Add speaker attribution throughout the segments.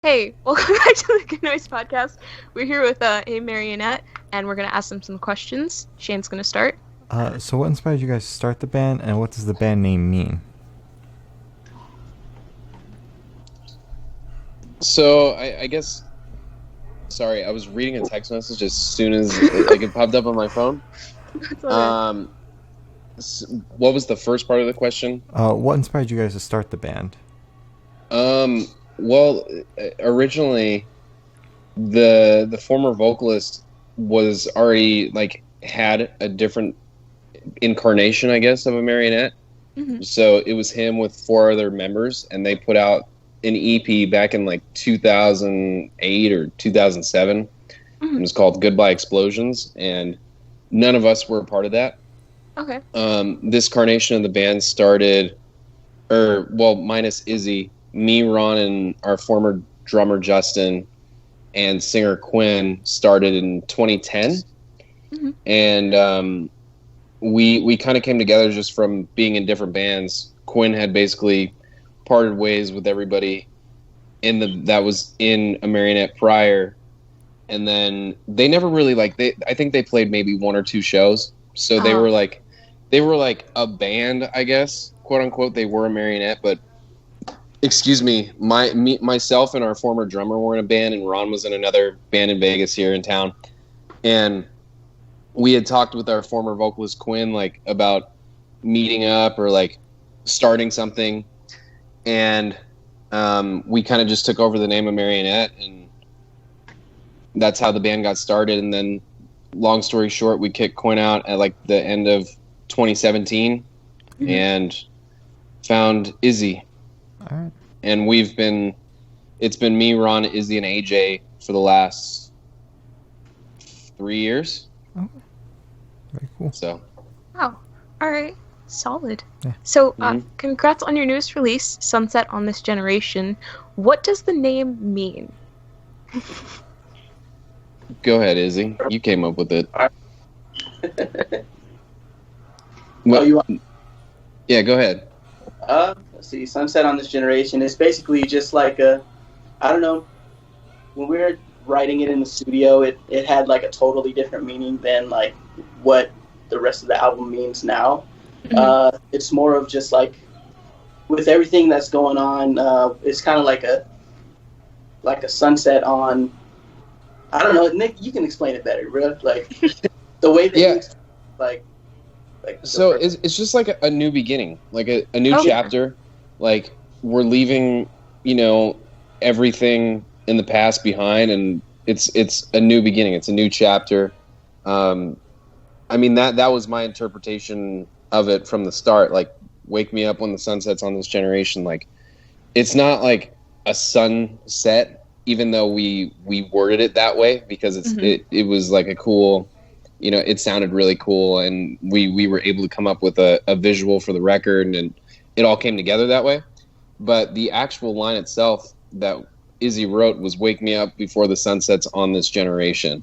Speaker 1: Hey, welcome back to the Good Noise Podcast. We're here with Amarionette, and we're going to ask them some questions. Shane's going to start.
Speaker 2: So what inspired you guys to start the band, and what does the band name mean?
Speaker 3: So I guess, sorry, I was reading a text message as soon as it popped up on my phone.
Speaker 1: That's all right.
Speaker 3: What was the first part of the question?
Speaker 2: What inspired you guys to start the band?
Speaker 3: Well, originally the former vocalist was already had a different incarnation, I guess, of a marionette.
Speaker 1: Mm-hmm.
Speaker 3: So it was him with four other members, and they put out an EP back in 2008 or 2007.
Speaker 1: Mm-hmm.
Speaker 3: It was called Goodbye Explosions, and none of us were a part of that.
Speaker 1: Okay.
Speaker 3: This carnation of the band started, minus Izzy, me, Ron, and our former drummer Justin and singer Quinn started in 2010.
Speaker 1: Mm-hmm.
Speaker 3: And we kind of came together just from being in different bands. Quinn had basically parted ways with everybody that was in Amarionette prior, and then they never really I think they played maybe one or two shows, so they were like a band, I guess, quote unquote. They were a marionette, but excuse me, myself and our former drummer were in a band, and Ron was in another band in Vegas here in town, and we had talked with our former vocalist Quinn about meeting up or starting something, and we kind of just took over the name of Marionette, and that's how the band got started. And then, long story short, we kicked Quinn out at the end of 2017,
Speaker 1: Mm-hmm.
Speaker 3: and found Izzy.
Speaker 2: All right.
Speaker 3: And it's been me, Ron, Izzy, and AJ for the last 3 years.
Speaker 2: Oh, very cool.
Speaker 3: So,
Speaker 1: Wow. All right. Solid.
Speaker 2: Yeah.
Speaker 1: So,
Speaker 3: Mhm.
Speaker 1: congrats on your newest release, Sunset on This Generation. What does the name mean?
Speaker 3: go ahead, Izzy. You came up with it.
Speaker 4: Oh, you want?
Speaker 3: Yeah, go ahead.
Speaker 4: Let's see. Sunset on This Generation is basically just I don't know. When we were writing it in the studio, it had a totally different meaning than what the rest of the album means now.
Speaker 1: Mm-hmm.
Speaker 4: It's more of just with everything that's going on. It's kind of like a sunset on. I don't know, Nick. You can explain it better, bro. The way that
Speaker 3: Yeah.
Speaker 4: you
Speaker 3: So it's just a new beginning, a new
Speaker 1: Okay.
Speaker 3: chapter. We're leaving, everything in the past behind, and it's a new beginning. It's a new chapter. I mean, that was my interpretation of it from the start. Wake me up when the sun sets on this generation. It's not a sunset, even though we worded it that way, because it was a cool, it sounded really cool, and we were able to come up with a visual for the record, and it all came together that way. But the actual line itself that Izzy wrote was "Wake me up before the sun sets on this generation."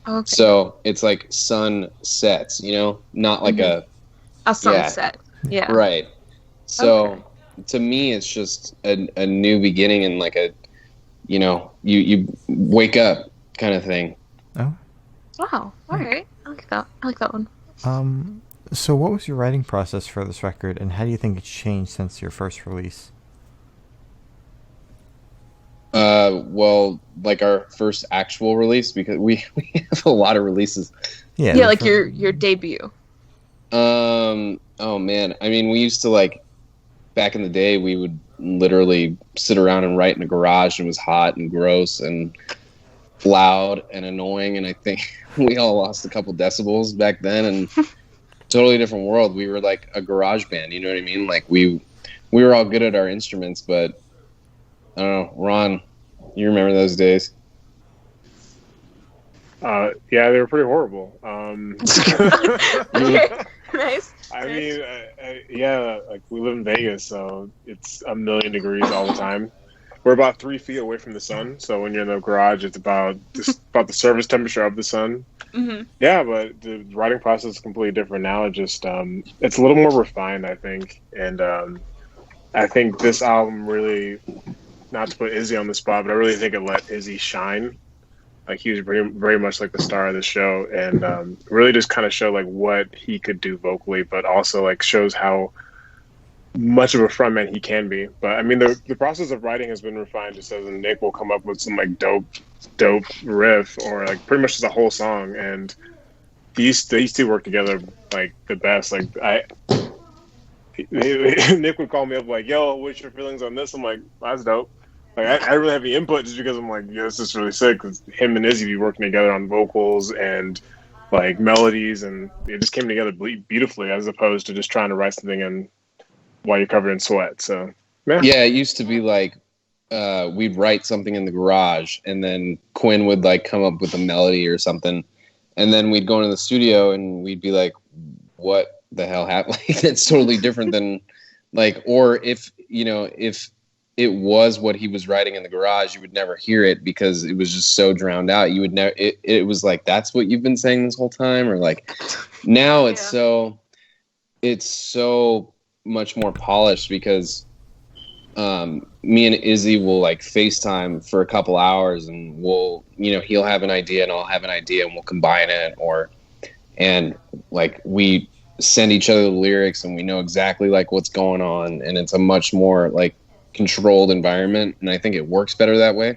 Speaker 1: Okay.
Speaker 3: So it's sun sets, not
Speaker 1: A sunset. Yeah.
Speaker 3: right. So
Speaker 1: Okay.
Speaker 3: to me, it's just a new beginning, and you wake up kind of thing.
Speaker 2: Oh.
Speaker 1: Wow. All right. I like that. I like that one.
Speaker 2: So what was your writing process for this record, and how do you think it's changed since your first release?
Speaker 3: Well, our first actual release, because we have a lot of releases.
Speaker 2: Yeah.
Speaker 1: Yeah, your debut.
Speaker 3: Oh man. I mean, we used to back in the day, we would literally sit around and write in a garage, and it was hot and gross and loud and annoying. And I think we all lost a couple decibels back then, and totally different world. We were a garage band. You know what I mean? We were all good at our instruments, but I don't know. Ron, you remember those days?
Speaker 5: Yeah, they were pretty horrible.
Speaker 1: Okay. Nice.
Speaker 5: I mean, yeah, we live in Vegas, so it's a million degrees all the time. We're about 3 feet away from the sun, so when you're in the garage, it's about the surface temperature of the sun.
Speaker 1: Mm-hmm.
Speaker 5: Yeah, but the writing process is completely different now. It just it's a little more refined, I think, and I think this album really not to put Izzy on the spot, but I really think it let Izzy shine. Like he was very much like the star of the show, and really just kind of showed like what he could do vocally, but also like shows how much of a frontman he can be. But I mean, the process of writing has been refined just as Nick will come up with some like dope riff or like pretty much just a whole song, and these two work together like the best. Like Nick would call me up like, "Yo, what's your feelings on this?" I'm like, "That's dope." Like I didn't really have any input just because I'm like, yeah, this is really sick. Because him and Izzy be working together on vocals and like melodies, and it just came together beautifully as opposed to just trying to write something in while you're covered in sweat. So
Speaker 3: yeah, it used to be like we'd write something in the garage, and then Quinn would like come up with a melody or something, and then we'd go into the studio and we'd be like, "What the hell happened?" Like, that's totally different than like, or if it was what he was writing in the garage, you would never hear it because it was just so drowned out. You would never. It was like, that's what you've been saying this whole time, or like now it's so much more polished because me and Izzy will like FaceTime for a couple hours, and we'll he'll have an idea and I'll have an idea, and we'll combine it, and like we send each other the lyrics, and we know exactly like what's going on, and it's a much more like controlled environment, and I think it works better that way.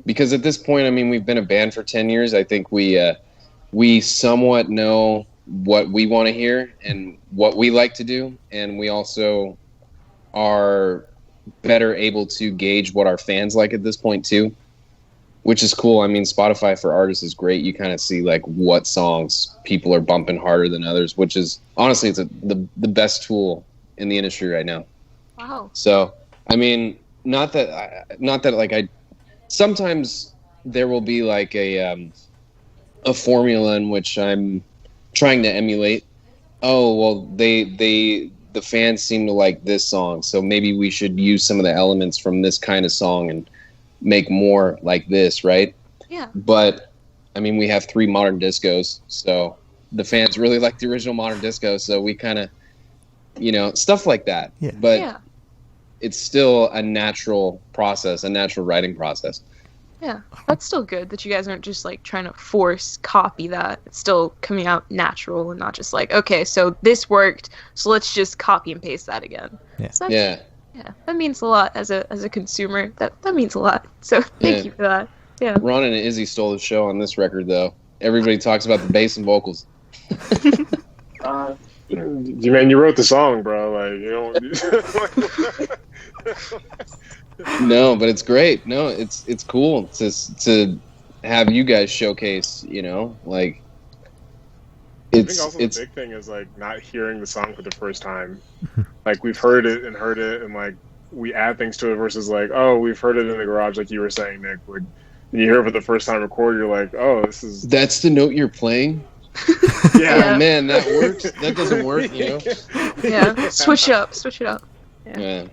Speaker 3: Because at this point, I mean, we've been a band for 10 years. I think we somewhat know what we want to hear and what we like to do, and we also are better able to gauge what our fans like at this point too, which is cool. I mean, Spotify for artists is great. You kind of see like what songs people are bumping harder than others, which is honestly it's the best tool in the industry right now.
Speaker 1: Wow.
Speaker 3: So I mean, not that like I sometimes there will be like a formula in which I'm trying to emulate. Oh, well, the fans seem to like this song, so maybe we should use some of the elements from this kind of song and make more like this, right?
Speaker 1: Yeah.
Speaker 3: But I mean, we have 3 modern discos, so the fans really like the original modern disco, so we kind of, stuff like that.
Speaker 2: Yeah.
Speaker 3: But it's still a natural process, a natural writing process.
Speaker 1: Yeah, that's still good that you guys aren't just like trying to force copy that. It's still coming out natural and not just like, okay, so this worked, so let's just copy and paste that again.
Speaker 2: Yeah.
Speaker 1: So yeah, that means a lot as a consumer. That means a lot. So thank you for that. Yeah.
Speaker 3: Ron and Izzy stole the show on this record, though. Everybody talks about the bass and vocals.
Speaker 5: You wrote the song, bro. Like
Speaker 3: No, but it's great. No, it's cool to have you guys showcase. Like
Speaker 5: I think also the big thing is like not hearing the song for the first time. Like we've heard it, and like we add things to it versus like, oh, we've heard it in the garage, like you were saying, Nick. Like when you hear it for the first time recorded, you're like, oh,
Speaker 3: that's the note you're playing.
Speaker 5: Yeah.
Speaker 3: Oh, man, that works. That doesn't work,
Speaker 1: Yeah, switch it up. Yeah.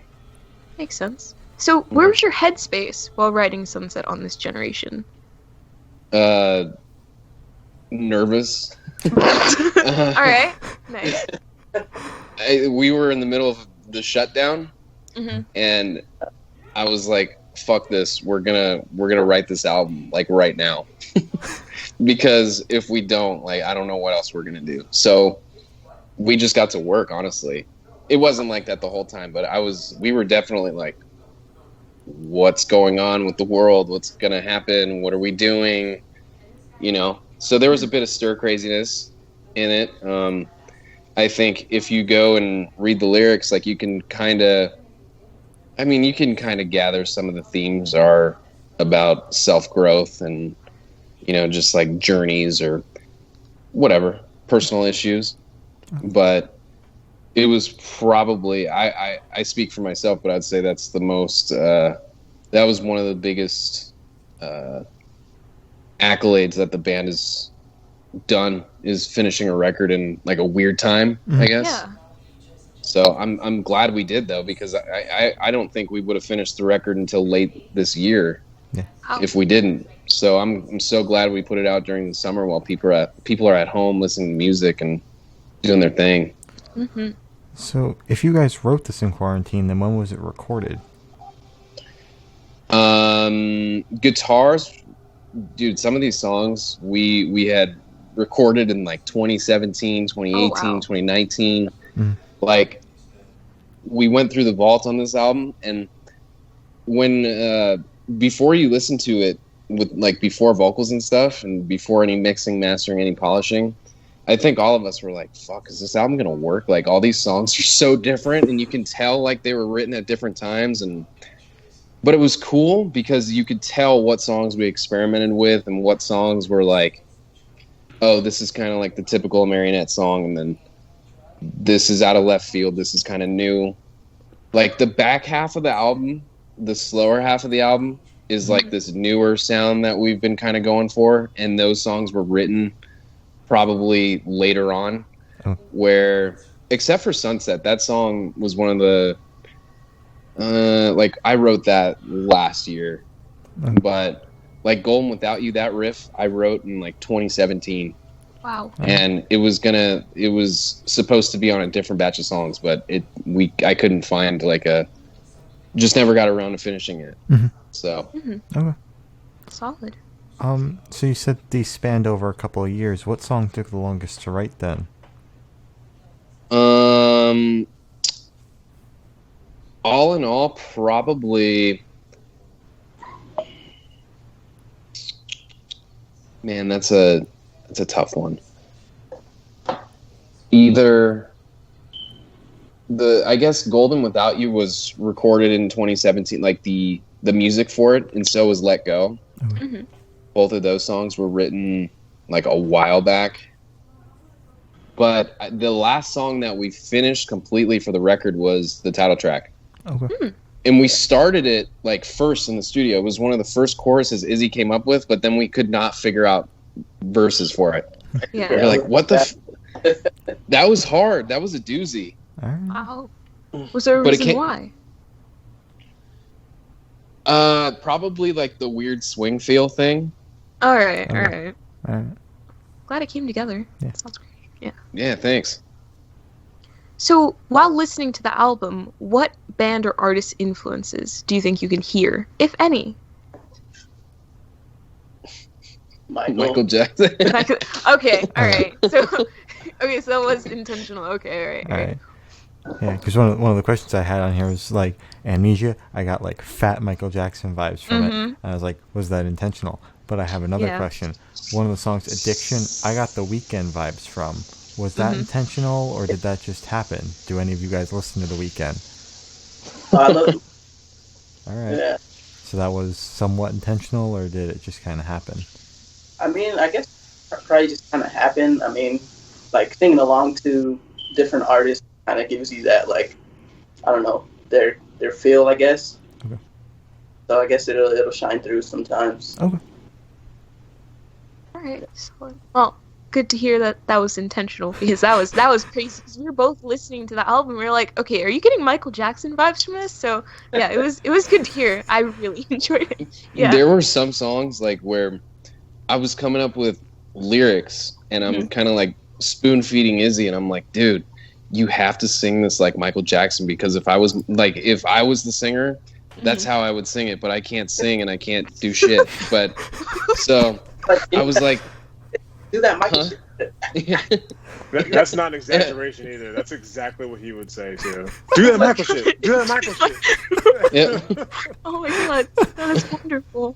Speaker 1: Makes sense. So, where was your headspace while writing Sunset on this generation?
Speaker 3: Nervous.
Speaker 1: All right, nice.
Speaker 3: We were in the middle of the shutdown, and I was like, "Fuck this! We're gonna write this album like right now." Because if we don't, like, I don't know what else we're gonna do. So we just got to work. Honestly, it wasn't like that the whole time, but we were definitely like, what's going on with the world? What's gonna happen? What are we doing? So there was a bit of stir craziness in it. I think if you go and read the lyrics, like you can kind of gather some of the themes are about self-growth and just like journeys or whatever, personal issues. But it was probably, I speak for myself, but I'd say that's the most, that was one of the biggest accolades that the band has done, is finishing a record in like a weird time, I guess.
Speaker 1: Yeah.
Speaker 3: So I'm glad we did, though, because I don't think we would have finished the record until late this year if we didn't. So I'm so glad we put it out during the summer while people are at home listening to music and doing their thing.
Speaker 2: So if you guys wrote this in quarantine, then when was it recorded?
Speaker 3: Guitars, dude, some of these songs we had recorded in like 2017, 2018, 2019. Like, we went through the vault on this album, and when before you listen to it with like before vocals and stuff and before any mixing, mastering, any polishing, I think all of us were like, fuck, is this album gonna work? Like, all these songs are so different, and you can tell like they were written at different times, but it was cool because you could tell what songs we experimented with and what songs were like, oh, this is kind of like the typical Amarionette song, and then this is out of left field, this is kind of new. Like, the back half of the album, the slower half of the album, is like this newer sound that we've been kind of going for, and those songs were written probably later on, where, except for Sunset, that song was one of the like, I wrote that last year, but like Golden Without You, that riff I wrote in like 2017.
Speaker 1: Wow.
Speaker 3: And it was supposed to be on a different batch of songs, but I couldn't find like just never got around to finishing it. So
Speaker 2: Okay.
Speaker 1: Solid.
Speaker 2: So you said these spanned over a couple of years. What song took the longest to write then?
Speaker 3: All in all, probably, man, that's a tough one. Either I guess Golden Without You was recorded in 2017, like the music for it, and so was Let Go. Both of those songs were written like a while back. But the last song that we finished completely for the record was the title track.
Speaker 2: Okay.
Speaker 3: And we started it like first in the studio. It was one of the first choruses Izzy came up with, but then we could not figure out verses for it.
Speaker 1: Yeah.
Speaker 3: We're like, what the that was hard. That was a doozy.
Speaker 2: All right.
Speaker 1: Wow. Was there a reason why?
Speaker 3: Probably like the weird swing feel thing.
Speaker 1: All right.
Speaker 2: All right.
Speaker 1: Glad it came together.
Speaker 2: Yeah.
Speaker 1: Sounds great. Yeah.
Speaker 3: Yeah, thanks.
Speaker 1: So, while listening to the album, what band or artist influences do you think you can hear, if any?
Speaker 3: Michael Jackson.
Speaker 1: Okay, all right. So that was intentional. Okay, all right.
Speaker 2: Yeah, because one of the questions I had on here was like Amnesia. I got like fat Michael Jackson vibes from it, and I was like, was that intentional? But I have another question. One of the songs, Addiction, I got The Weeknd vibes from. Was that intentional, or did that just happen? Do any of you guys listen to The Weeknd?
Speaker 4: I love it.
Speaker 2: All right.
Speaker 4: Yeah.
Speaker 2: So that was somewhat intentional, or did it just kind of happen?
Speaker 4: I mean, I guess it probably just kind of happened. I mean, like, singing along to different artists kind of gives you that, like, I don't know, their feel, I guess.
Speaker 2: Okay.
Speaker 4: So I guess it'll shine through sometimes.
Speaker 2: Okay.
Speaker 1: All right. Well, good to hear that was intentional, because that was crazy. Because we were both listening to the album, we were like, okay, are you getting Michael Jackson vibes from this? So yeah, it was good to hear. I really enjoyed it. Yeah.
Speaker 3: There were some songs like where I was coming up with lyrics, and I'm kind of like spoon feeding Izzy, and I'm like, dude, you have to sing this like Michael Jackson, because if I was the singer, that's how I would sing it. But I can't sing and I can't do shit. But so I was like,
Speaker 4: do that Michael shit.
Speaker 5: That's not an exaggeration either. That's exactly what he would say too. Do that Michael shit. Do that Michael shit.
Speaker 3: yeah.
Speaker 1: Oh my god, that is wonderful.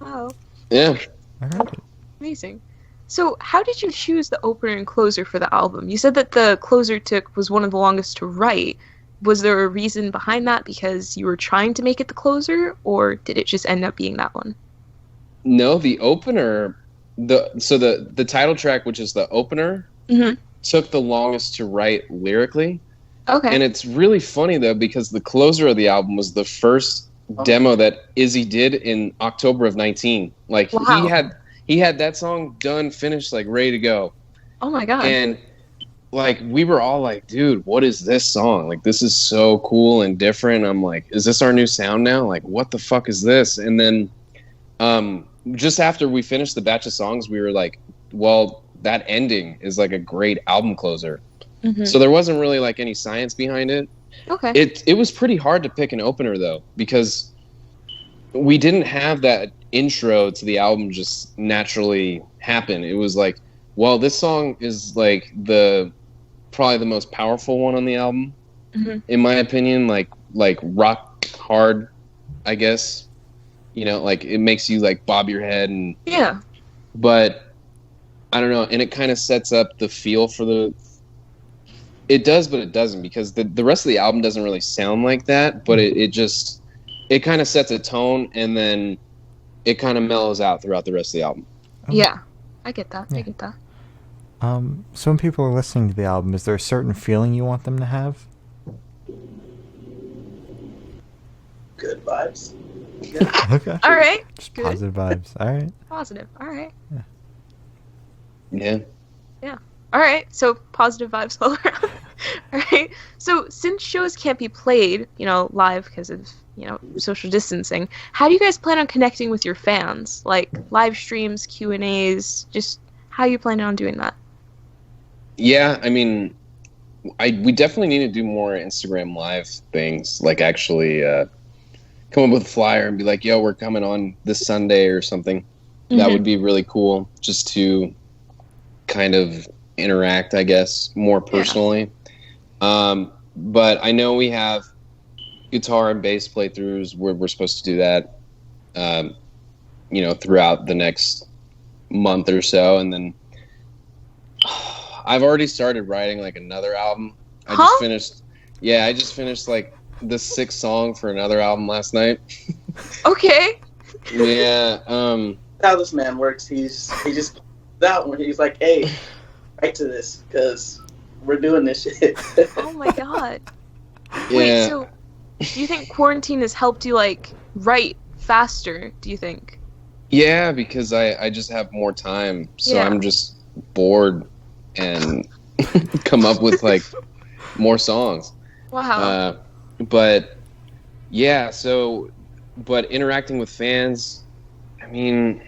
Speaker 1: Wow.
Speaker 3: Yeah.
Speaker 2: All right.
Speaker 1: Amazing. So, how did you choose the opener and closer for the album? You said that the closer was one of the longest to write. Was there a reason behind that, because you were trying to make it the closer, or did it just end up being that one?
Speaker 3: No, the opener, the title track, which is the opener, took the longest to write lyrically.
Speaker 1: Okay.
Speaker 3: And it's really funny though, because the closer of the album was the first demo that Izzy did in October of 19. Like,
Speaker 1: wow.
Speaker 3: he had that song done, finished, like ready to go.
Speaker 1: Oh my god.
Speaker 3: And like, we were all like, dude, what is this song? Like, this is so cool and different. I'm like, is this our new sound now? Like, what the fuck is this? And then just after we finished the batch of songs, we were like, well, that ending is like a great album closer. So there wasn't really like any science behind it.
Speaker 1: Okay.
Speaker 3: It was pretty hard to pick an opener though, because we didn't have that intro to the album just naturally happen. It was like, well, this song is like probably the most powerful one on the album, in my opinion. Like rock hard, I guess. You know, like it makes you like bob your head and
Speaker 1: Yeah.
Speaker 3: But I don't know, and it kind of sets up the feel for the. It does, but it doesn't, because the rest of the album doesn't really sound like that. But it kind of sets a tone, and then it kind of mellows out throughout the rest of the album.
Speaker 1: Yeah, I get that.
Speaker 2: Yeah.
Speaker 1: I get that.
Speaker 2: So when people are listening to the album, is there a certain feeling you want them to have?
Speaker 4: Good vibes.
Speaker 2: Okay.
Speaker 1: All right.
Speaker 2: Just
Speaker 1: Good.
Speaker 2: positive vibes. All right.
Speaker 1: Positive. All right.
Speaker 3: Yeah.
Speaker 1: All right. So positive vibes all around. All right. So since shows can't be played, live because of, social distancing, how do you guys plan on connecting with your fans? Like live streams, Q&As, just how you plan on doing that?
Speaker 3: Yeah, I mean, we definitely need to do more Instagram live things, like actually come up with a flyer and be like, yo, we're coming on this Sunday or something. That would be really cool, just to kind of interact, I guess, more personally. But I know we have guitar and bass playthroughs where we're supposed to do that, throughout the next month or so. And then I've already started writing like another album. I just finished like the 6th song for another album last night.
Speaker 1: Okay.
Speaker 3: Yeah.
Speaker 4: How this man works, he just that one. He's like, hey, write to this because we're doing this shit.
Speaker 1: Oh my god.
Speaker 3: Yeah.
Speaker 1: Wait, so do you think quarantine has helped you like write faster, do you think?
Speaker 3: Yeah, because I just have more time, so
Speaker 1: Yeah.
Speaker 3: I'm just bored and come up with like more songs.
Speaker 1: Wow.
Speaker 3: But yeah, but interacting with fans, I mean,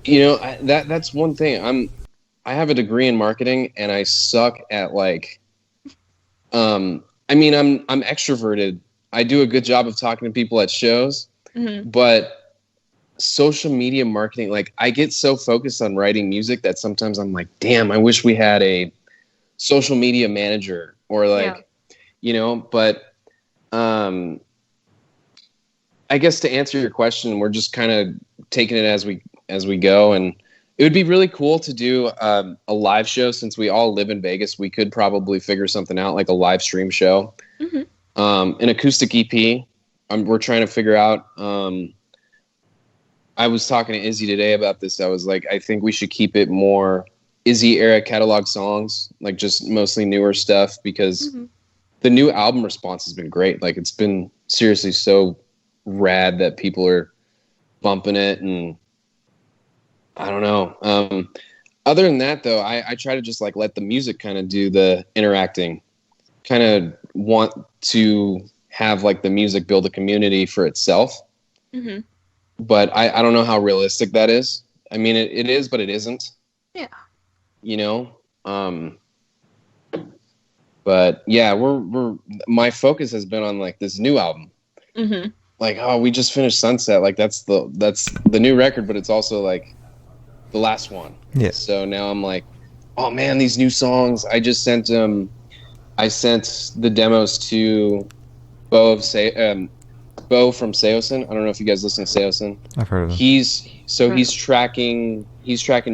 Speaker 3: that's one thing. I have a degree in marketing, and I suck at like, I'm extroverted. I do a good job of talking to people at shows, but social media marketing, like I get so focused on writing music that sometimes I'm like, damn, I wish we had a social media manager or like, but I guess to answer your question, we're just kind of taking it as we go. And it would be really cool to do a live show. Since we all live in Vegas, we could probably figure something out, like a live stream show, an acoustic EP. We're trying to figure out. I was talking to Izzy today about this. I was like, I think we should keep it more Izzy era catalog songs, like just mostly newer stuff, because the new album response has been great. Like it's been seriously so rad that people are bumping it, and I don't know. Other than that, though, I try to just like let the music kind of do the interacting. Kind of want to have like the music build a community for itself. But I don't know how realistic that is. I mean, it is, but it isn't.
Speaker 1: Yeah.
Speaker 3: But yeah, my focus has been on like this new album. Like, oh, we just finished Sunset. Like that's the new record, but it's also like the last one.
Speaker 2: Yeah.
Speaker 3: So now I'm like, oh man, these new songs. I just sent the demos to Bo from Seosin. I don't know if you guys listen to Seosin.
Speaker 2: I've heard of him.
Speaker 3: He's tracking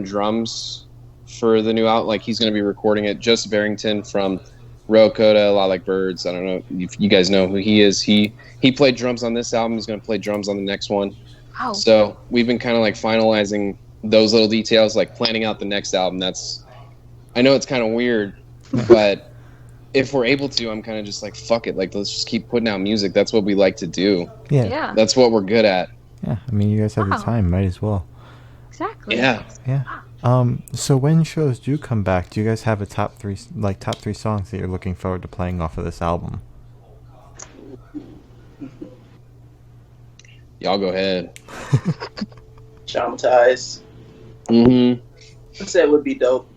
Speaker 3: drums for the new album. Like he's going to be recording it. Joseph Barrington from Row Coda, A Lot Like Birds. I don't know if you guys know who he is. He played drums on this album. He's going to play drums on the next one.
Speaker 1: Wow.
Speaker 3: So we've been kind of like finalizing those little details, like planning out the next album. I know it's kind of weird, but if we're able to, I'm kind of just like, fuck it. Like, let's just keep putting out music. That's what we like to do.
Speaker 1: Yeah.
Speaker 3: That's what we're good at.
Speaker 2: Yeah. I mean, you guys have the
Speaker 1: Wow.
Speaker 2: time. Might as well.
Speaker 1: Exactly.
Speaker 3: Yeah.
Speaker 2: Yeah. So when shows do come back, do you guys have a top three songs that you're looking forward to playing off of this album?
Speaker 3: Y'all go ahead.
Speaker 4: Traumatized. Sunset would be dope.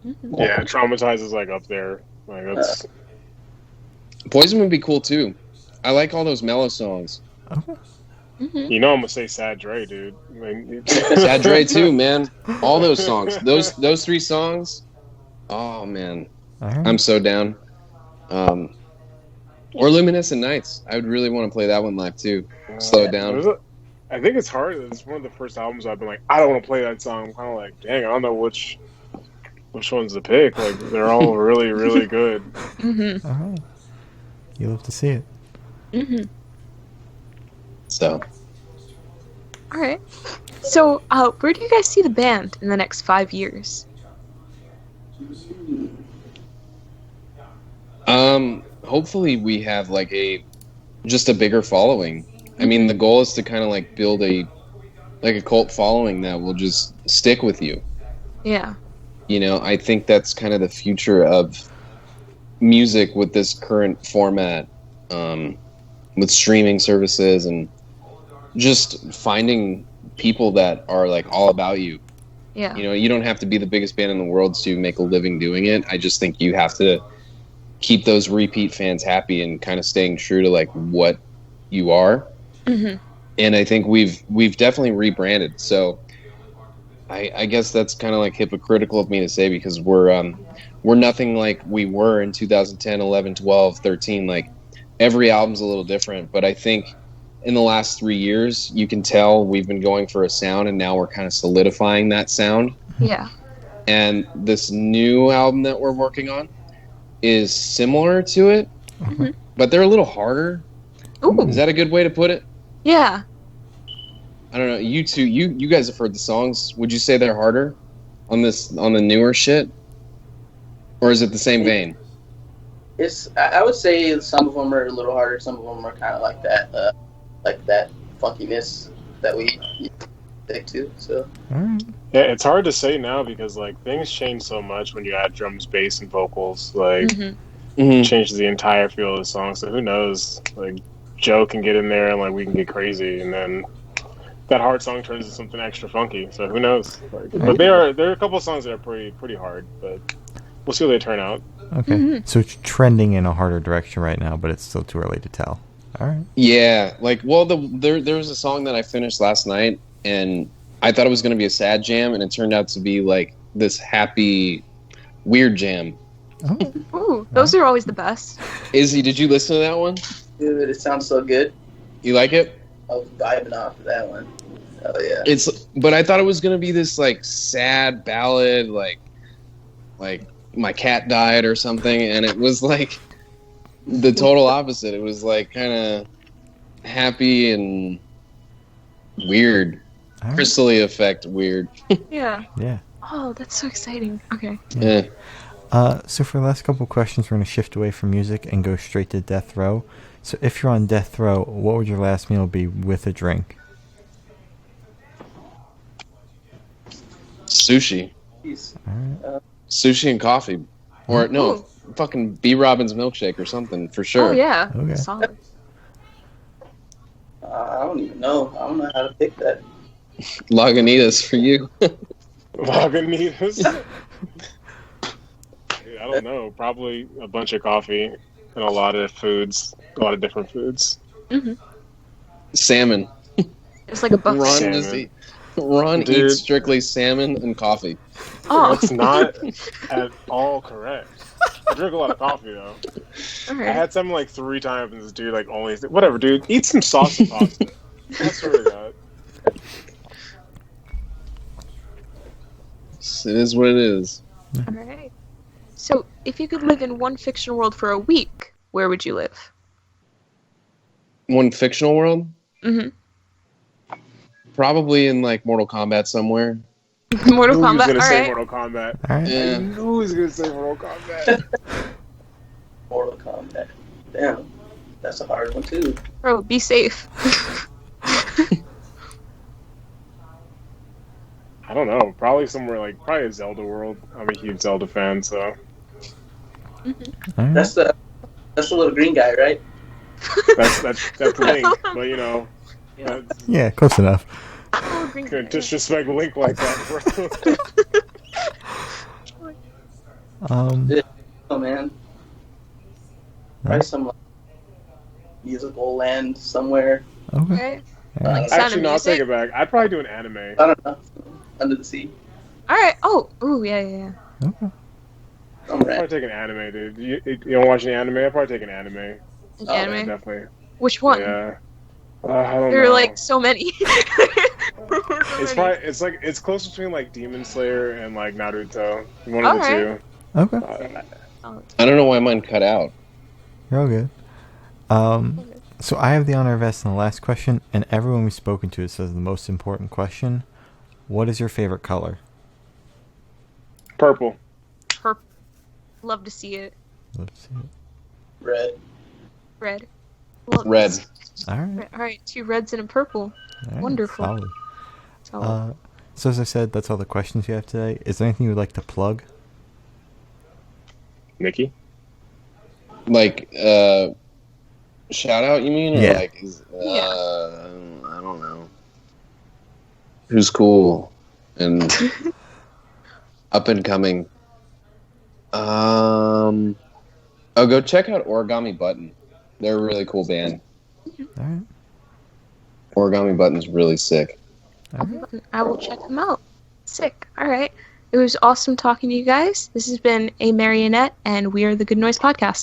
Speaker 5: Yeah, Traumatize is like up there. Like that's
Speaker 3: Poison would be cool too. I like all those mellow songs.
Speaker 2: Okay.
Speaker 1: Mm-hmm.
Speaker 5: You know I'm gonna say Sad Dre, dude. I mean,
Speaker 3: Sad Dre too, man. All those songs. Those 3 songs. Oh man.
Speaker 2: All right.
Speaker 3: I'm so down. Or Luminescent Nights. I would really want to play that one live too. Slow it down.
Speaker 5: I think it's hard. It's one of the first albums I've been like, I don't want to play that song. I'm kind of like, dang, I don't know which ones to pick. Like, they're all really, really good.
Speaker 1: Mm-hmm.
Speaker 2: All right. You'll have to see it.
Speaker 1: Mm-hmm.
Speaker 3: So.
Speaker 1: All right. So, where do you guys see the band in the next 5 years?
Speaker 3: Hopefully we have like just a bigger following. I mean, the goal is to kind of like build a cult following that will just stick with you.
Speaker 1: Yeah.
Speaker 3: You know, I think that's kind of the future of music with this current format, with streaming services and just finding people that are like all about you.
Speaker 1: Yeah.
Speaker 3: You know, you don't have to be the biggest band in the world to make a living doing it. I just think you have to keep those repeat fans happy and kind of staying true to like what you are.
Speaker 1: Mm-hmm.
Speaker 3: And I think we've definitely rebranded. So I guess that's kind of like hypocritical of me to say, because we're nothing like we were in 2010, 11, 12, 13. Like, every album's a little different, but I think in the last 3 years, you can tell we've been going for a sound, and now we're kind of solidifying that sound.
Speaker 1: Yeah.
Speaker 3: And this new album that we're working on is similar to it,
Speaker 1: Mm-hmm.
Speaker 3: but they're a little harder.
Speaker 1: Ooh.
Speaker 3: Is that a good way to put it?
Speaker 1: Yeah.
Speaker 3: I don't know. You two, you guys have heard the songs. Would you say they're harder on the newer shit, or is it the same vein?
Speaker 4: I would say some of them are a little harder. Some of them are kind of like that funkiness that we stick to. So.
Speaker 2: All right.
Speaker 5: Yeah, it's hard to say now because like things change so much when you add drums, bass, and vocals. Like,
Speaker 1: Mm-hmm.
Speaker 5: it changes the entire feel of the song. So who knows? Like, Joe can get in there and like we can get crazy, and then that hard song turns into something extra funky. So who knows? Like, but there are a couple of songs that are pretty hard, but we'll see how they turn out.
Speaker 2: Okay.
Speaker 1: Mm-hmm.
Speaker 2: So it's trending in a harder direction right now, but it's still too early to tell. All right.
Speaker 3: Yeah, like, well, there was a song that I finished last night, and I thought it was going to be a sad jam, and it turned out to be like this happy, weird jam.
Speaker 2: Oh.
Speaker 1: Ooh, those are always the best.
Speaker 3: Izzy, did you listen to that one?
Speaker 4: Dude, it sounds so good.
Speaker 3: You like it?
Speaker 4: I was vibing off of that one. Oh yeah.
Speaker 3: But I thought it was going to be this like sad ballad, like my cat died or something, and it was like the total opposite. It was like kind of happy and weird.
Speaker 2: All right.
Speaker 3: Crystally effect weird.
Speaker 1: Yeah.
Speaker 2: Yeah.
Speaker 1: Oh, that's so exciting. Okay.
Speaker 3: Yeah.
Speaker 2: So for the last couple of questions, we're going to shift away from music and go straight to death row. So if you're on death row, what would your last meal be with a drink?
Speaker 3: Sushi.
Speaker 4: Jeez.
Speaker 2: All right.
Speaker 3: Sushi and coffee. Or no,
Speaker 1: Ooh.
Speaker 3: fucking B. Robbins milkshake or something, for sure.
Speaker 1: Oh yeah.
Speaker 2: Okay.
Speaker 1: Solid.
Speaker 4: I don't even know. I don't know how to pick that.
Speaker 3: Lagunitas for you.
Speaker 5: Lagunitas. I don't know. Probably a bunch of coffee and a lot of foods, a lot of different foods.
Speaker 1: Mm-hmm.
Speaker 3: Salmon.
Speaker 1: It's like a buffet.
Speaker 3: Ron
Speaker 5: Dude.
Speaker 3: eats strictly salmon and coffee.
Speaker 1: Oh.
Speaker 5: That's not at all correct. I drink a lot of coffee though.
Speaker 1: All
Speaker 5: I
Speaker 1: right.
Speaker 5: had some like 3 times, and this dude like only whatever, dude. Eat some sauce and pasta. I swear to God.
Speaker 3: It is what it is.
Speaker 1: All right. So, if you could live in one fictional world for a week, where would you live?
Speaker 3: One fictional world?
Speaker 1: Mm-hmm.
Speaker 3: Probably in like Mortal Kombat somewhere.
Speaker 1: Mortal
Speaker 5: Knew he was
Speaker 1: Kombat.
Speaker 5: gonna
Speaker 1: All
Speaker 5: say
Speaker 1: right.
Speaker 5: Mortal Kombat.
Speaker 2: All right.
Speaker 5: I
Speaker 3: Yeah.
Speaker 5: knew he was gonna say Mortal Kombat.
Speaker 4: Mortal Kombat. Damn, that's a hard one too.
Speaker 1: Bro, be safe.
Speaker 5: I don't know. Probably somewhere like probably a Zelda world. I'm a huge Zelda fan, so
Speaker 2: All right.
Speaker 4: That's the little green guy, right?
Speaker 5: that's Link. But you know,
Speaker 1: Yeah.
Speaker 2: Yeah, close enough.
Speaker 1: Oh, green
Speaker 5: couldn't
Speaker 1: guy.
Speaker 5: disrespect Link like that, bro.
Speaker 2: Um,
Speaker 4: Oh man. Probably some musical land somewhere.
Speaker 2: Okay.
Speaker 1: Okay.
Speaker 2: Yeah.
Speaker 1: Like Sound
Speaker 5: Actually,
Speaker 1: of
Speaker 5: no, I'll
Speaker 1: Music?
Speaker 5: take it back. I'd probably do an anime.
Speaker 4: I don't know. Under the Sea.
Speaker 1: All right. Oh, ooh, yeah.
Speaker 2: Okay.
Speaker 4: I'm
Speaker 5: I'd
Speaker 4: right.
Speaker 5: probably take an anime, dude. You don't watch any anime? I'd probably take an anime.
Speaker 1: An
Speaker 4: Oh,
Speaker 1: anime.
Speaker 5: Yeah, definitely.
Speaker 1: Which one?
Speaker 5: Yeah. I don't
Speaker 1: There are
Speaker 5: know.
Speaker 1: like so many.
Speaker 5: It's probably it's close between like Demon Slayer and like Naruto. One
Speaker 1: All
Speaker 5: of the
Speaker 1: right.
Speaker 2: Okay.
Speaker 5: two.
Speaker 3: I don't know why mine cut out.
Speaker 2: You're all good. So I have the honor of asking the last question, and everyone we've spoken to says the most important question. What is your favorite color?
Speaker 5: Purple.
Speaker 1: Purple. Love to see it.
Speaker 2: Let's see it.
Speaker 4: Red.
Speaker 1: Red. Love
Speaker 3: Red.
Speaker 1: this.
Speaker 2: All right.
Speaker 1: All right. 2 reds and a purple.
Speaker 2: All right.
Speaker 1: Wonderful.
Speaker 2: Solid.
Speaker 1: So,
Speaker 2: So as I said, that's all the questions you have today. Is there anything you would like to plug?
Speaker 5: Nikki.
Speaker 3: Like, shout out, you mean? Or
Speaker 2: Yeah.
Speaker 3: like, I don't know. Who's cool and up and coming? Oh, go check out Origami Button. They're a really cool band.
Speaker 2: All right.
Speaker 3: Origami Button's really sick.
Speaker 2: All right.
Speaker 1: I will check them out. Sick. All right. It was awesome talking to you guys. This has been A Marionette, and we are the Good Noise Podcast.